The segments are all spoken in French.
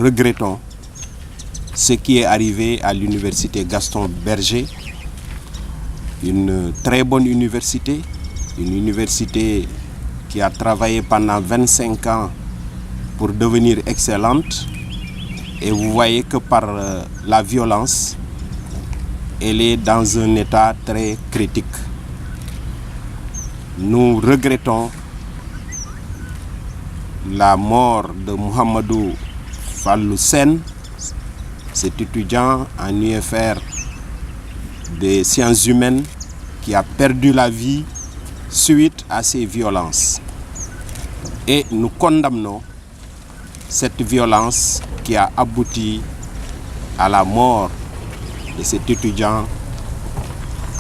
regrettons ce qui est arrivé à l'université Gaston Berger, une très bonne université, une université qui a travaillé pendant 25 ans pour devenir excellente. Et vous voyez que par la violence, elle est dans un état très critique. Nous regrettons la mort de Mohamedou Fallou Sène, cet étudiant en UFR des sciences humaines qui a perdu la vie suite à ces violences. Et nous condamnons cette violence qui a abouti à la mort de cet étudiant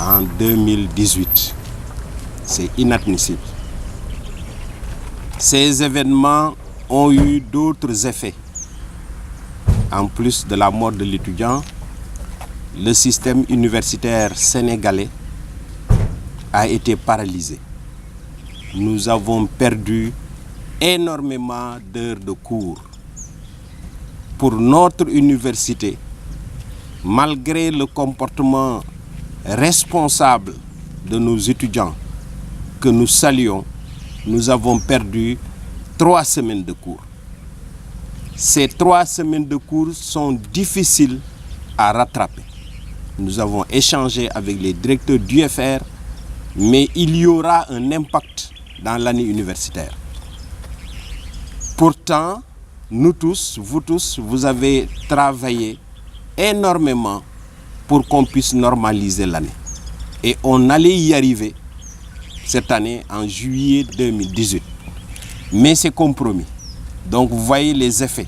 en 2018. C'est inadmissible. Ces événements ont eu d'autres effets. En plus de la mort de l'étudiant, le système universitaire sénégalais a été paralysé. Nous avons perdu énormément d'heures de cours. Pour notre université, malgré le comportement responsable de nos étudiants que nous saluons, nous avons perdu 3 semaines de cours. Ces 3 semaines de cours sont difficiles à rattraper. Nous avons échangé avec les directeurs d'UFR, mais il y aura un impact dans l'année universitaire. Pourtant, nous tous, vous avez travaillé énormément pour qu'on puisse normaliser l'année. Et on allait y arriver cette année en juillet 2018. Mais c'est compromis. Donc vous voyez les effets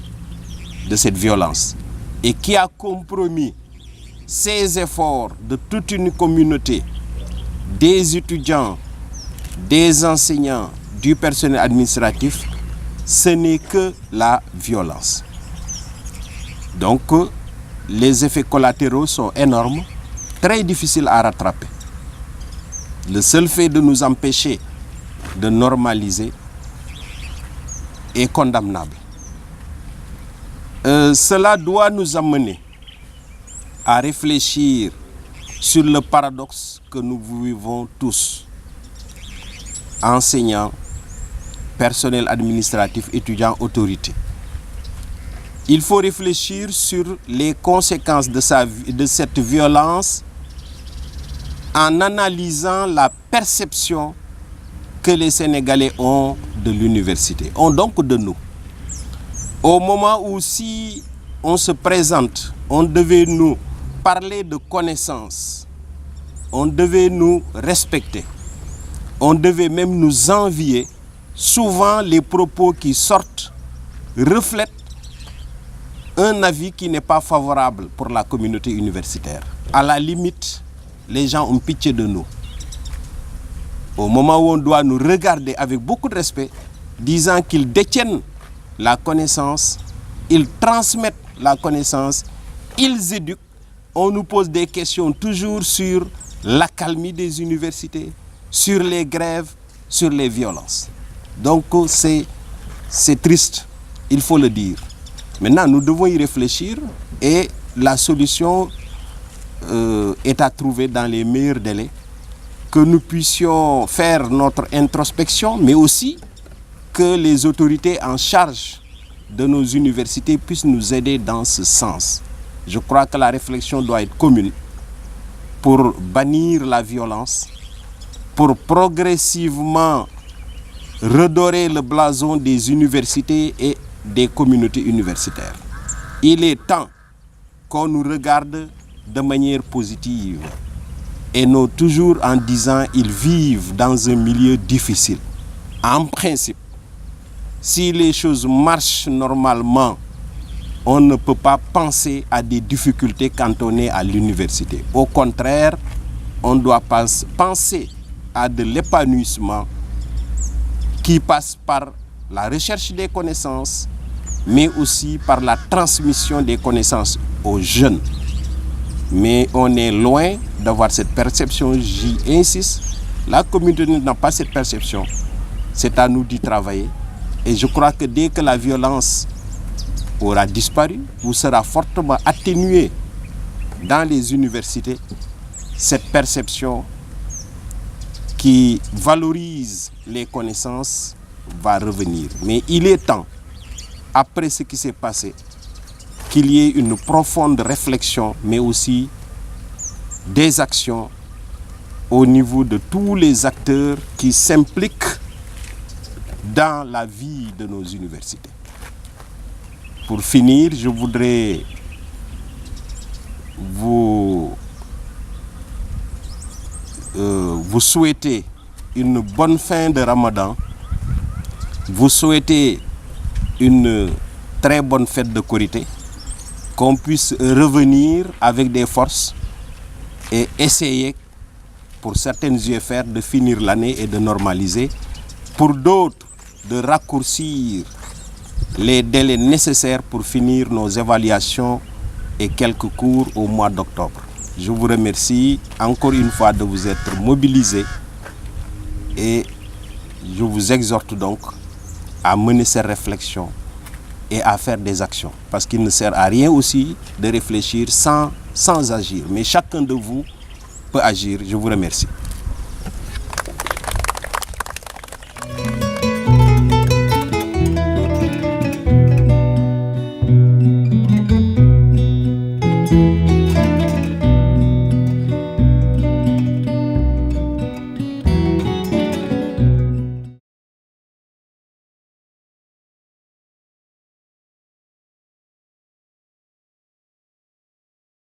de cette violence. Et qui a compromis ces efforts de toute une communauté, des étudiants, des enseignants, du personnel administratif, ce n'est que la violence. Donc, les effets collatéraux sont énormes, très difficiles à rattraper. Le seul fait de nous empêcher de normaliser est condamnable. Cela doit nous amener à réfléchir sur le paradoxe que nous vivons tous, enseignants, personnel administratif, étudiants, autorités. Il faut réfléchir sur les conséquences de cette violence en analysant la perception que les Sénégalais ont de l'université, ont donc de nous. Au moment où si on se présente, on devait nous parler de connaissances, on devait nous respecter, on devait même nous envier. Souvent, les propos qui sortent reflètent un avis qui n'est pas favorable pour la communauté universitaire. À la limite, les gens ont pitié de nous. Au moment où on doit nous regarder avec beaucoup de respect, disant qu'ils détiennent la connaissance, ils transmettent la connaissance, ils éduquent, on nous pose des questions toujours sur l'accalmie des universités, sur les grèves, sur les violences. Donc c'est triste, il faut le dire. Maintenant, nous devons y réfléchir et la solution est à trouver dans les meilleurs délais, que nous puissions faire notre introspection, mais aussi que les autorités en charge de nos universités puissent nous aider dans ce sens. Je crois que la réflexion doit être commune pour bannir la violence, pour progressivement redorer le blason des universités et des communautés universitaires. Il est temps qu'on nous regarde de manière positive et non toujours en disant qu'ils vivent dans un milieu difficile. En principe, si les choses marchent normalement, on ne peut pas penser à des difficultés quand on est à l'université. Au contraire, on doit penser à de l'épanouissement qui passe par la recherche des connaissances, mais aussi par la transmission des connaissances aux jeunes. Mais on est loin d'avoir cette perception, j'y insiste. La communauté n'a pas cette perception. C'est à nous d'y travailler. Et je crois que dès que la violence aura disparu ou sera fortement atténuée dans les universités. Cette perception qui valorise les connaissances va revenir. Mais il est temps, après ce qui s'est passé, qu'il y ait une profonde réflexion, mais aussi des actions au niveau de tous les acteurs qui s'impliquent dans la vie de nos universités. Pour finir, je voudrais vous souhaiter une bonne fin de Ramadan, vous souhaiter une très bonne fête de Korité, qu'on puisse revenir avec des forces et essayer pour certaines UFR de finir l'année et de normaliser, pour d'autres de raccourcir les délais nécessaires pour finir nos évaluations et quelques cours au mois d'octobre. Je vous remercie encore une fois de vous être mobilisés et je vous exhorte donc à mener ces réflexions et à faire des actions. Parce qu'il ne sert à rien aussi de réfléchir sans agir. Mais chacun de vous peut agir. Je vous remercie.